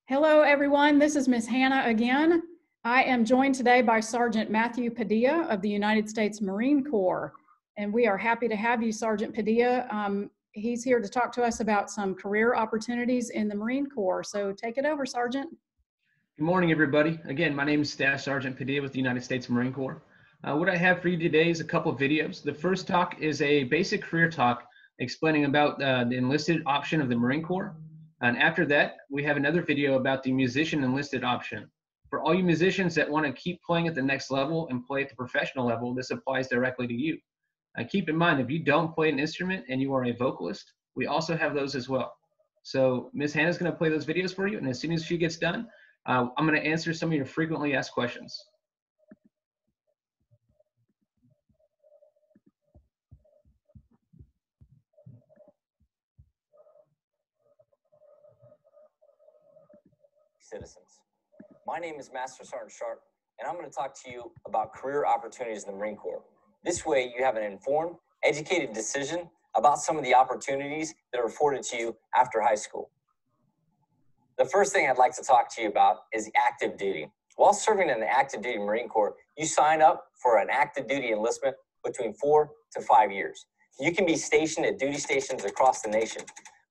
Hello, everyone. This is Miss Hannah again. I am joined today by Sergeant Matthew Padilla of the United States Marine Corps, and we are happy to have you, Sergeant Padilla. He's here to talk to us about some career opportunities in the Marine Corps. So take it over, Sergeant. Good morning, everybody. Again, my name is Staff Sergeant Padilla with the United States Marine Corps. What I have for you today is a couple of videos. The first talk is a basic career talk explaining about the enlisted option of the Marine Corps. And after that, we have another video about the musician enlisted option. For all you musicians that want to keep playing at the next level and play at the professional level, this applies directly to you. Keep in mind, if you don't play an instrument and you are a vocalist, we also have those as well. So Ms. Hannah's going to play those videos for you, and as soon as she gets done, I'm going to answer some of your frequently asked questions. Citizens. My name is Master Sergeant Sharp, and I'm going to talk to you about career opportunities in the Marine Corps. This way, you have an informed, educated decision about some of the opportunities that are afforded to you after high school. The first thing I'd like to talk to you about is active duty. While serving in the active duty Marine Corps, you sign up for an active duty enlistment between 4 to 5 years. You can be stationed at duty stations across the nation,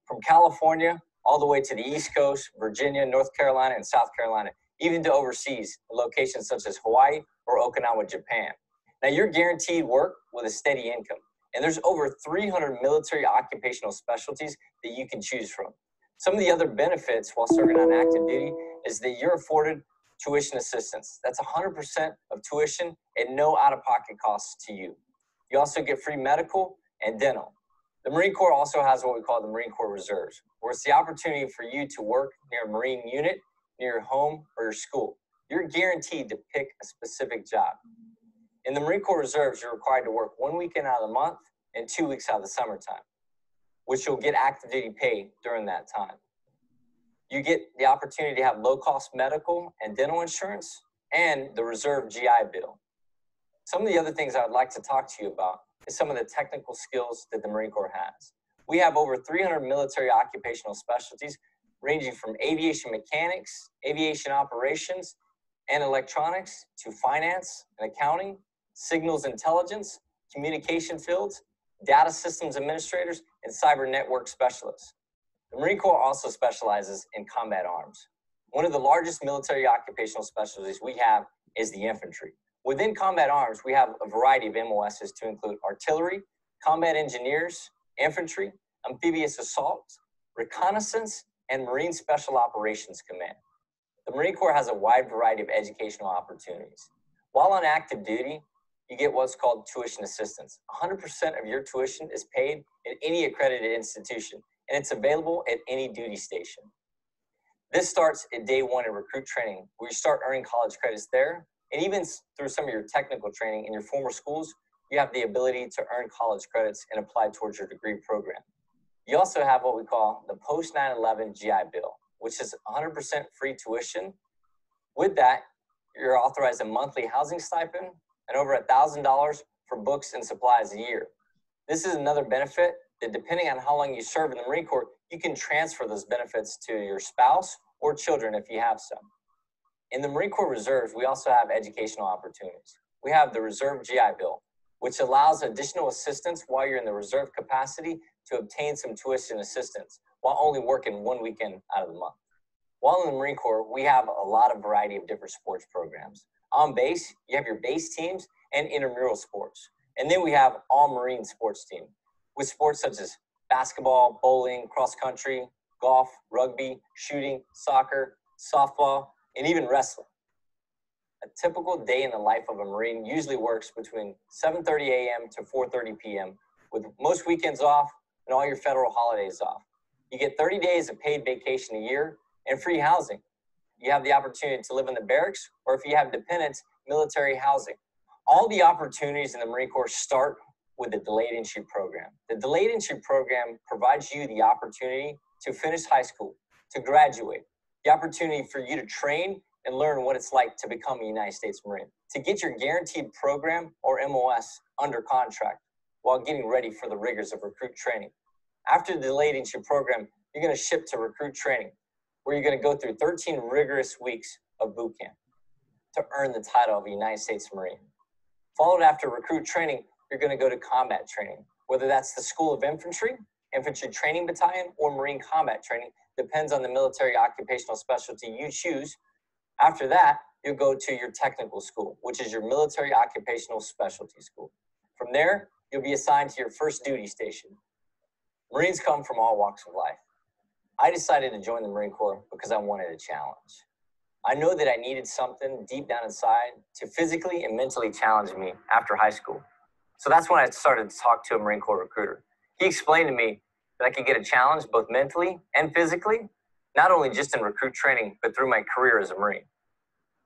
from California all the way to the East Coast, Virginia, North Carolina, and South Carolina, even to overseas, locations such as Hawaii or Okinawa, Japan. Now, you're guaranteed work with a steady income, and there's over 300 military occupational specialties that you can choose from. Some of the other benefits while serving on active duty is that you're afforded tuition assistance. That's 100% of tuition and no out-of-pocket costs to you. You also get free medical and dental. The Marine Corps also has what we call the Marine Corps Reserves, where it's the opportunity for you to work near a Marine unit, near your home or your school. You're guaranteed to pick a specific job. In the Marine Corps Reserves, you're required to work 1 weekend out of the month and 2 weeks out of the summertime, which you'll get active duty pay during that time. You get the opportunity to have low-cost medical and dental insurance and the Reserve GI Bill. Some of the other things I'd like to talk to you about is some of the technical skills that the Marine Corps has. We have over 300 military occupational specialties ranging from aviation mechanics, aviation operations, and electronics to finance and accounting, signals intelligence, communication fields, data systems administrators, and cyber network specialists. The Marine Corps also specializes in combat arms. One of the largest military occupational specialties we have is the infantry. Within combat arms, we have a variety of MOSs to include artillery, combat engineers, infantry, amphibious assault, reconnaissance, and Marine Special Operations Command. The Marine Corps has a wide variety of educational opportunities. While on active duty, you get what's called tuition assistance. 100% of your tuition is paid in any accredited institution, and it's available at any duty station. This starts at day one in recruit training, where you start earning college credits there, and even through some of your technical training in your former schools, you have the ability to earn college credits and apply towards your degree program. You also have what we call the post 9/11 GI Bill, which is 100% free tuition. With that, you're authorized a monthly housing stipend and over $1,000 for books and supplies a year. This is another benefit that, depending on how long you serve in the Marine Corps, you can transfer those benefits to your spouse or children if you have some. In the Marine Corps Reserves, we also have educational opportunities. We have the Reserve GI Bill, which allows additional assistance while you're in the reserve capacity to obtain some tuition assistance while only working 1 weekend out of the month. While in the Marine Corps, we have a lot of variety of different sports programs. On base, you have your base teams and intramural sports. And then we have all Marine sports team with sports such as basketball, bowling, cross country, golf, rugby, shooting, soccer, softball, and even wrestling. A typical day in the life of a Marine usually works between 7:30 a.m. to 4:30 p.m. with most weekends off and all your federal holidays off. You get 30 days of paid vacation a year and free housing. You have the opportunity to live in the barracks, or if you have dependents, military housing. All the opportunities in the Marine Corps start with the delayed entry program. The delayed entry program provides you the opportunity to finish high school, to graduate, the opportunity for you to train and learn what it's like to become a United States Marine, to get your guaranteed program or MOS under contract while getting ready for the rigors of recruit training. After the delayed entry program, you're going to ship to recruit training, where you're going to go through 13 rigorous weeks of boot camp to earn the title of a United States Marine. Followed after recruit training, you're going to go to combat training, whether that's the School of Infantry, Infantry Training Battalion, or Marine Combat Training, depends on the military occupational specialty you choose. After that, you'll go to your technical school, which is your military occupational specialty school. From there, you'll be assigned to your first duty station. Marines come from all walks of life. I decided to join the Marine Corps because I wanted a challenge. I know that I needed something deep down inside to physically and mentally challenge me after high school. So that's when I started to talk to a Marine Corps recruiter. He explained to me that I could get a challenge both mentally and physically, not only just in recruit training, but through my career as a Marine.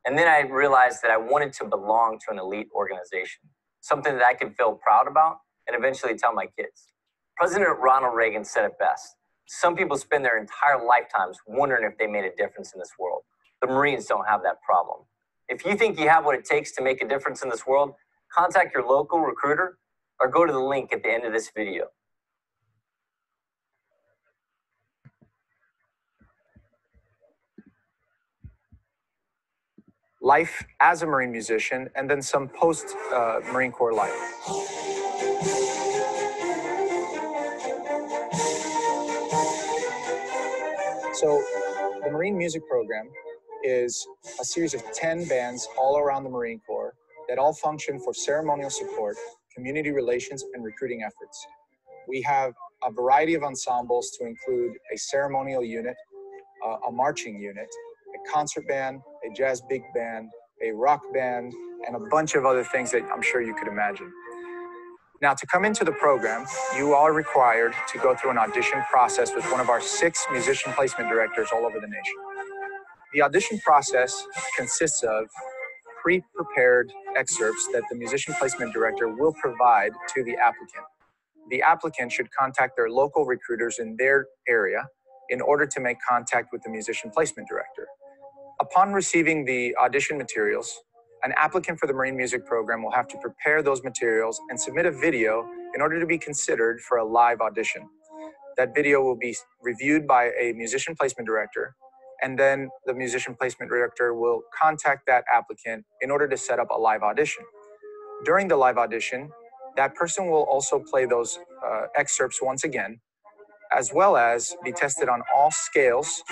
And then I realized that I wanted to belong to an elite organization, something that I could feel proud about and eventually tell my kids. President Ronald Reagan said it best. Some people spend their entire lifetimes wondering if they made a difference in this world. The Marines don't have that problem. If you think you have what it takes to make a difference in this world, contact your local recruiter or go to the link at the end of this video. Life as a Marine musician, and then some post-Marine Corps life. So the Marine Music Program is a series of 10 bands all around the Marine Corps that all function for ceremonial support, community relations, and recruiting efforts. We have a variety of ensembles to include a ceremonial unit, a marching unit, a concert band, a jazz big band, a rock band, and a bunch of other things that I'm sure you could imagine. Now, to come into the program, you are required to go through an audition process with one of our 6 musician placement directors all over the nation. The audition process consists of pre-prepared excerpts that the musician placement director will provide to the applicant. The applicant should contact their local recruiters in their area in order to make contact with the musician placement director. Upon receiving the audition materials, an applicant for the Marine Music Program will have to prepare those materials and submit a video in order to be considered for a live audition. That video will be reviewed by a musician placement director, and then the musician placement director will contact that applicant in order to set up a live audition. During the live audition, that person will also play those excerpts once again, as well as be tested on all scales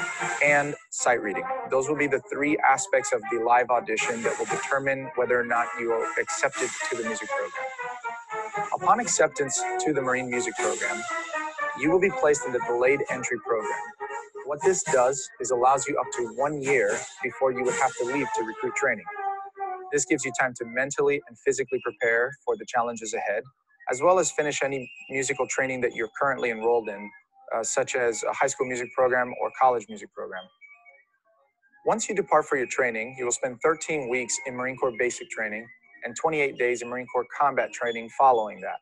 and sight reading. Those will be the 3 aspects of the live audition that will determine whether or not you are accepted to the music program. Upon acceptance to the Marine Music Program, you will be placed in the delayed entry program. What this does is allows you up to 1 year before you would have to leave to recruit training. This gives you time to mentally and physically prepare for the challenges ahead, as well as finish any musical training that you're currently enrolled in, such as a high school music program or college music program. Once you depart for your training, you will spend 13 weeks in Marine Corps basic training and 28 days in Marine Corps combat training following that.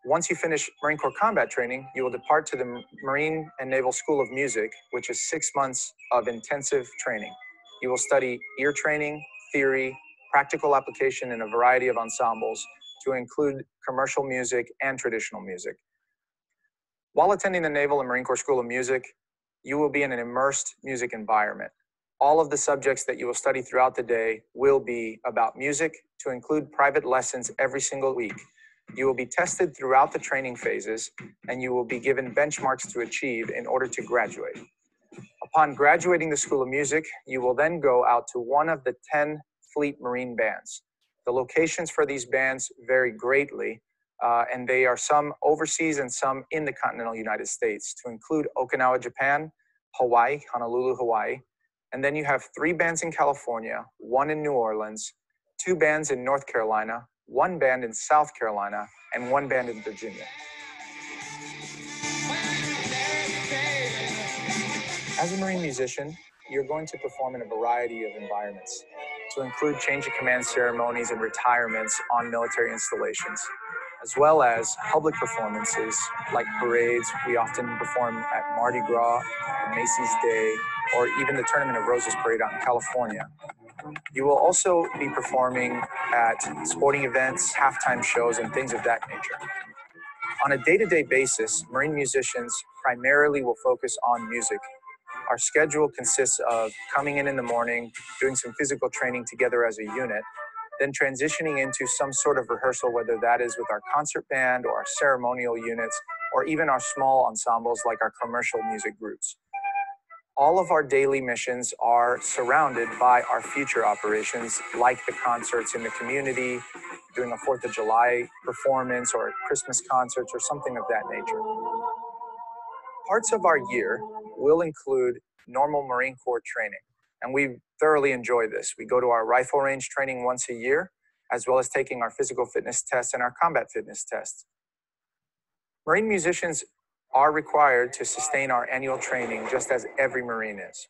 Once you finish Marine Corps combat training, you will depart to the Marine and Naval School of Music, which is 6 months of intensive training. You will study ear training, theory, practical application in a variety of ensembles to include commercial music and traditional music. While attending the Naval and Marine Corps School of Music, you will be in an immersed music environment. All of the subjects that you will study throughout the day will be about music, to include private lessons every single week. You will be tested throughout the training phases, and you will be given benchmarks to achieve in order to graduate. Upon graduating the School of Music, you will then go out to one of the 10 Fleet Marine bands. The locations for these bands vary greatly, and they are some overseas and some in the continental United States, to include Okinawa, Japan, Hawaii, Honolulu, Hawaii. And then you have 3 bands in California, 1 in New Orleans, 2 bands in North Carolina, 1 band in South Carolina, and 1 band in Virginia. As a Marine musician, you're going to perform in a variety of environments, to include change of command ceremonies and retirements on military installations, as well as public performances like parades. We often perform at Mardi Gras, Macy's Day, or even the Tournament of Roses parade out in California. You will also be performing at sporting events, halftime shows, and things of that nature. On a day-to-day basis, Marine musicians primarily will focus on music. Our schedule consists of coming in the morning, doing some physical training together as a unit, then transitioning into some sort of rehearsal, whether that is with our concert band or our ceremonial units, or even our small ensembles like our commercial music groups. All of our daily missions are surrounded by our future operations, like the concerts in the community, doing a 4th of July performance or Christmas concerts or something of that nature. Parts of our year will include normal Marine Corps training, and we thoroughly enjoy this. We go to our rifle range training once a year, as well as taking our physical fitness tests and our combat fitness tests. Marine musicians are required to sustain our annual training just as every Marine is.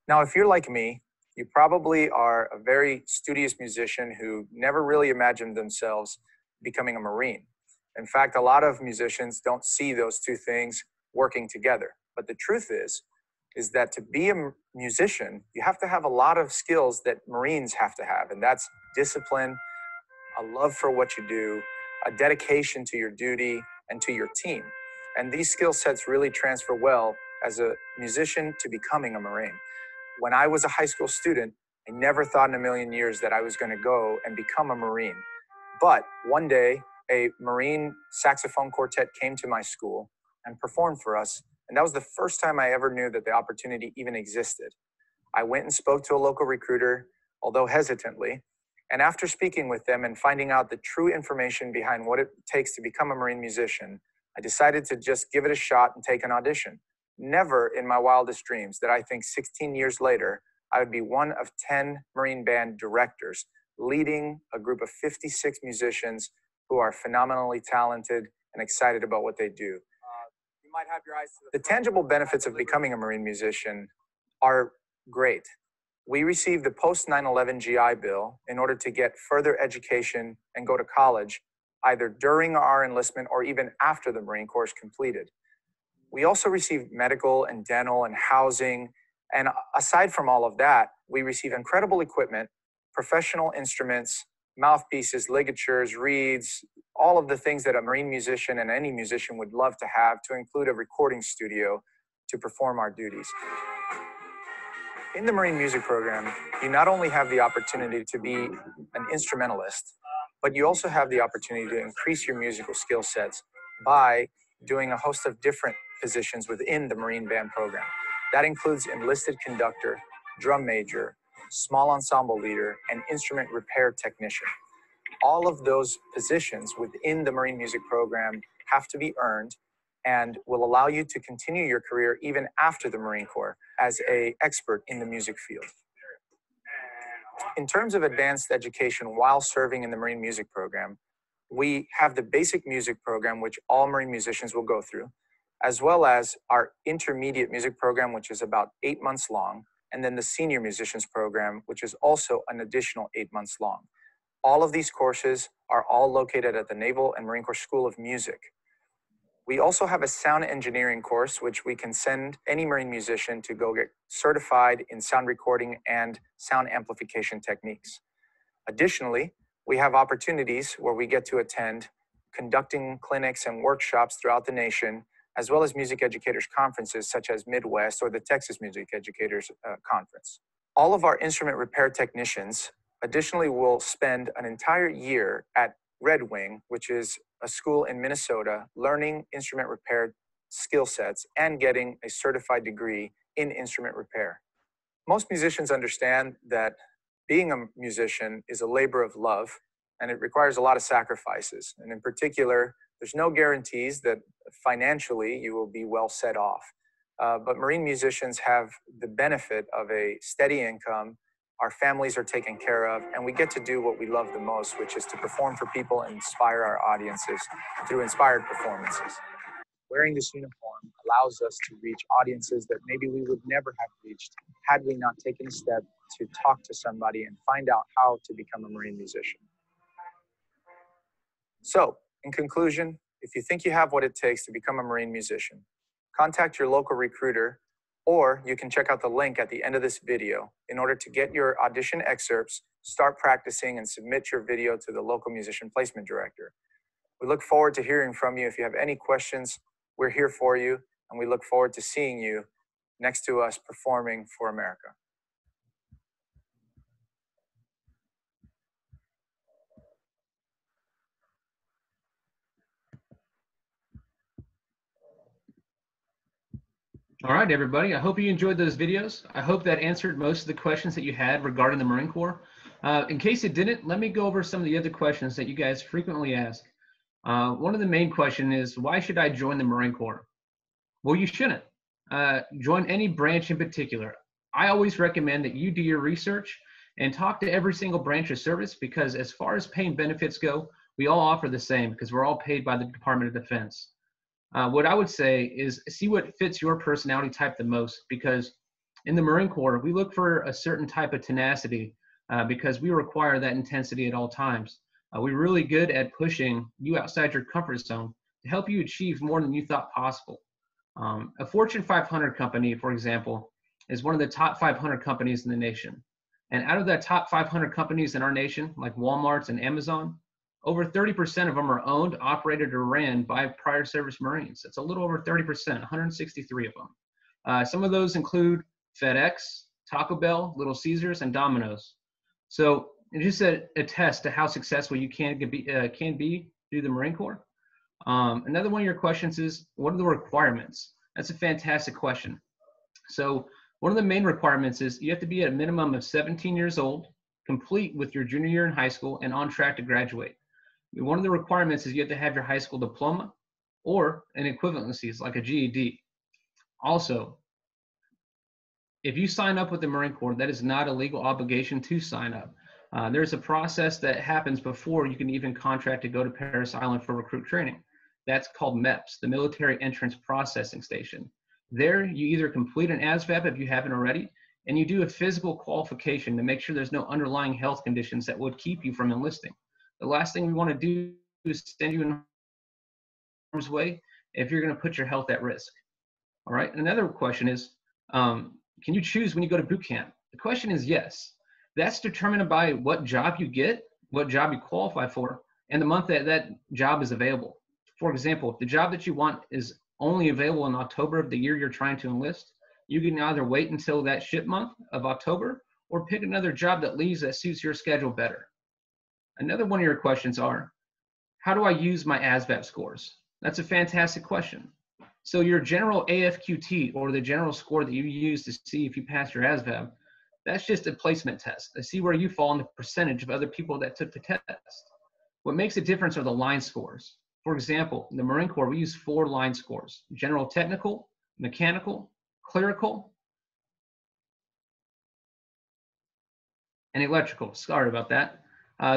Now, if you're like me, you probably are a very studious musician who never really imagined themselves becoming a Marine. In fact, a lot of musicians don't see those two things working together. But the truth is that to be a musician, you have to have a lot of skills that Marines have to have, and that's discipline, a love for what you do, a dedication to your duty and to your team. And these skill sets really transfer well as a musician to becoming a Marine. When I was a high school student, I never thought in a million years that I was going to go and become a Marine. But one day, a Marine saxophone quartet came to my school and performed for us. And that was the first time I ever knew that the opportunity even existed. I went and spoke to a local recruiter, although hesitantly. And after speaking with them and finding out the true information behind what it takes to become a Marine musician, I decided to just give it a shot and take an audition. Never in my wildest dreams did I think 16 years later, I would be one of 10 Marine band directors, leading a group of 56 musicians who are phenomenally talented and excited about what they do. You might have your eyes to the tangible benefits of becoming a Marine musician are great. We received the post 9/11 GI Bill in order to get further education and go to college, either during our enlistment or even after the Marine Corps is completed. We also received medical and dental and housing. And aside from all of that, we receive incredible equipment, professional instruments, mouthpieces, ligatures, reeds, all of the things that a Marine musician and any musician would love to have, to include a recording studio to perform our duties. In the Marine music program, you not only have the opportunity to be an instrumentalist, but you also have the opportunity to increase your musical skill sets by doing a host of different positions within the Marine band program. That includes enlisted conductor, drum major, small ensemble leader, and instrument repair technician. All of those positions within the Marine music program have to be earned and will allow you to continue your career even after the Marine Corps as an expert in the music field. In terms of advanced education while serving in the Marine music program, we have the basic music program, which all Marine musicians will go through, as well as our intermediate music program, which is about 8 months long, and then the senior musicians program, which is also an additional 8 months long. All of these courses are all located at the Naval and Marine Corps School of Music. We also have a sound engineering course, which we can send any Marine musician to go get certified in sound recording and sound amplification techniques. Additionally, we have opportunities where we get to attend conducting clinics and workshops throughout the nation, as well as music educators conferences such as Midwest or the Texas Music Educators Conference. All of our instrument repair technicians additionally will spend an entire year at Red Wing, which is a school in Minnesota, learning instrument repair skill sets and getting a certified degree in instrument repair. Most musicians understand that being a musician is a labor of love, and it requires a lot of sacrifices. And in particular, there's no guarantees that financially you will be well set off. But Marine musicians have the benefit of a steady income. Our families are taken care of, and we get to do what we love the most, which is to perform for people and inspire our audiences through inspired performances. Wearing this uniform allows us to reach audiences that maybe we would never have reached had we not taken a step to talk to somebody and find out how to become a Marine musician. So, in conclusion, if you think you have what it takes to become a Marine musician, contact your local recruiter, or you can check out the link at the end of this video in order to get your audition excerpts, start practicing, and submit your video to the local musician placement director. We look forward to hearing from you. If you have any questions, we're here for you, and we look forward to seeing you next to us performing for America. All right, everybody. I hope you enjoyed those videos. I hope that answered most of the questions that you had regarding the Marine Corps. In case it didn't, let me go over some of the other questions that you guys frequently ask. One of the main questions is, why should I join the Marine Corps? Well, you shouldn't. Join any branch in particular. I always recommend that you do your research and talk to every single branch of service, because as far as pay and benefits go, we all offer the same because we're all paid by the Department of Defense. What I would say is see what fits your personality type the most, because in the Marine Corps, we look for a certain type of tenacity because we require that intensity at all times. We're really good at pushing you outside your comfort zone to help you achieve more than you thought possible. A Fortune 500 company, for example, is one of the top 500 companies in the nation. And out of that top 500 companies in our nation, like Walmart's and Amazon, over 30% of them are owned, operated, or ran by prior service Marines. It's a little over 30%, 163 of them. Some of those include FedEx, Taco Bell, Little Caesars, and Domino's. So it just a test to how successful you can be through the Marine Corps. Another one of your questions is, what are the requirements? That's a fantastic question. So one of the main requirements is you have to be at a minimum of 17 years old, complete with your junior year in high school, and on track to graduate. One of the requirements is you have to have your high school diploma or an equivalencies like a GED. Also, if you sign up with the Marine Corps, that is not a legal obligation to sign up. There's a process that happens before you can even contract to go to Parris Island for recruit training. That's called MEPS, the Military Entrance Processing Station. There, you either complete an ASVAB if you haven't already, and you do a physical qualification to make sure there's no underlying health conditions that would keep you from enlisting. The last thing we want to do is send you in harm's way if you're going to put your health at risk. All right. Another question is, can you choose when you go to boot camp? The question is yes. That's determined by what job you get, what job you qualify for, and the month that that job is available. For example, if the job that you want is only available in October of the year you're trying to enlist, you can either wait until that ship month of October or pick another job that leaves that suits your schedule better. Another one of your questions are, how do I use my ASVAB scores? That's a fantastic question. So your general AFQT, or the general score that you use to see if you pass your ASVAB, that's just a placement test to see where you fall in the percentage of other people that took the test. What makes a difference are the line scores. For example, in the Marine Corps, we use 4 line scores: general technical, mechanical, clerical, and electrical. Sorry about that.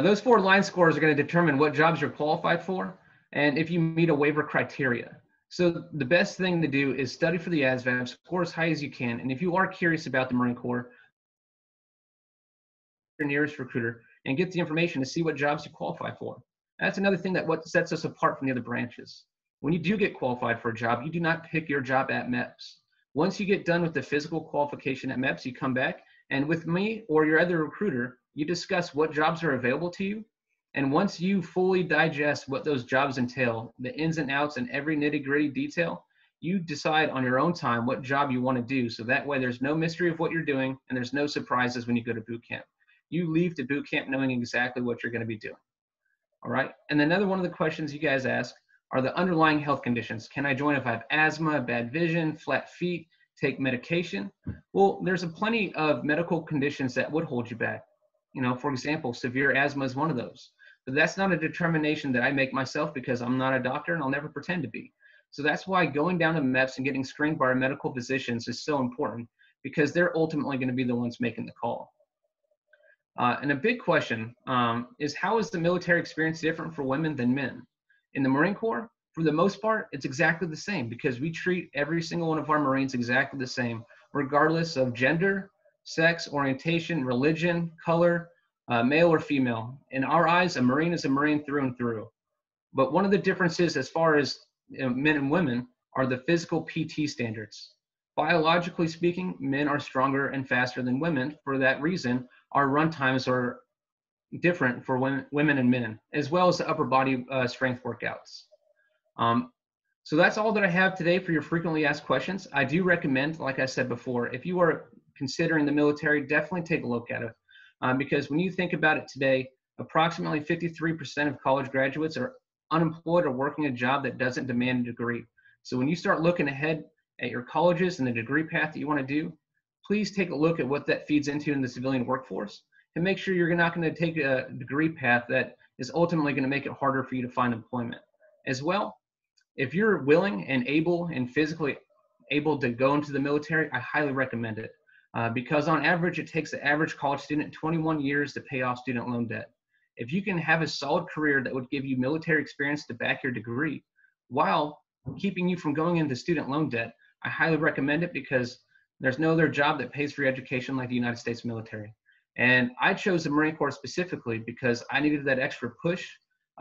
Those 4 line scores are going to determine what jobs you're qualified for and if you meet a waiver criteria. So the best thing to do is study for the ASVAB, score as high as you can. And if you are curious about the Marine Corps, your nearest recruiter and get the information to see what jobs you qualify for. That's another thing that what sets us apart from the other branches. When you do get qualified for a job, you do not pick your job at MEPS. Once you get done with the physical qualification at MEPS, you come back and with me or your other recruiter, you discuss what jobs are available to you. And once you fully digest what those jobs entail, the ins and outs and every nitty-gritty detail, you decide on your own time what job you want to do. So that way there's no mystery of what you're doing and there's no surprises when you go to boot camp. You leave to boot camp knowing exactly what you're going to be doing. All right. And another one of the questions you guys ask are the underlying health conditions. Can I join if I have asthma, bad vision, flat feet, take medication? Well, there's plenty of medical conditions that would hold you back. You know, for example, severe asthma is one of those. But that's not a determination that I make myself because I'm not a doctor and I'll never pretend to be. So that's why going down to MEPS and getting screened by our medical physicians is so important, because they're ultimately going to be the ones making the call. And a big question is, how is the military experience different for women than men? In the Marine Corps, for the most part, it's exactly the same, because we treat every single one of our Marines exactly the same, regardless of gender, sex, orientation, religion, color, male or female. In our eyes, a Marine is a Marine through and through. But one of the differences as far as men and women are the physical PT standards. Biologically speaking, men are stronger and faster than women. For that reason, our run times are different for women and men, as well as the upper body strength workouts. So that's all that I have today for your frequently asked questions. I do recommend, like I said before, if you are considering the military, definitely take a look at it. Because when you think about it today, approximately 53% of college graduates are unemployed or working a job that doesn't demand a degree. So when you start looking ahead at your colleges and the degree path that you want to do, please take a look at what that feeds into in the civilian workforce and make sure you're not going to take a degree path that is ultimately going to make it harder for you to find employment. As well, if you're willing and able and physically able to go into the military, I highly recommend it. Because on average, it takes the average college student 21 years to pay off student loan debt. If you can have a solid career that would give you military experience to back your degree while keeping you from going into student loan debt, I highly recommend it because there's no other job that pays for your education like the United States military. And I chose the Marine Corps specifically because I needed that extra push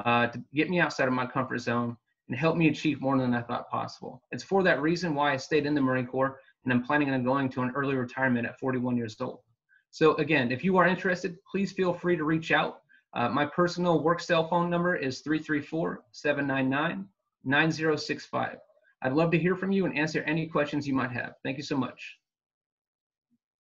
to get me outside of my comfort zone and help me achieve more than I thought possible. It's for that reason why I stayed in the Marine Corps, and I'm planning on going to an early retirement at 41 years old. So again, if you are interested, please feel free to reach out. My personal work cell phone number is 334-799-9065. I'd love to hear from you and answer any questions you might have. Thank you so much.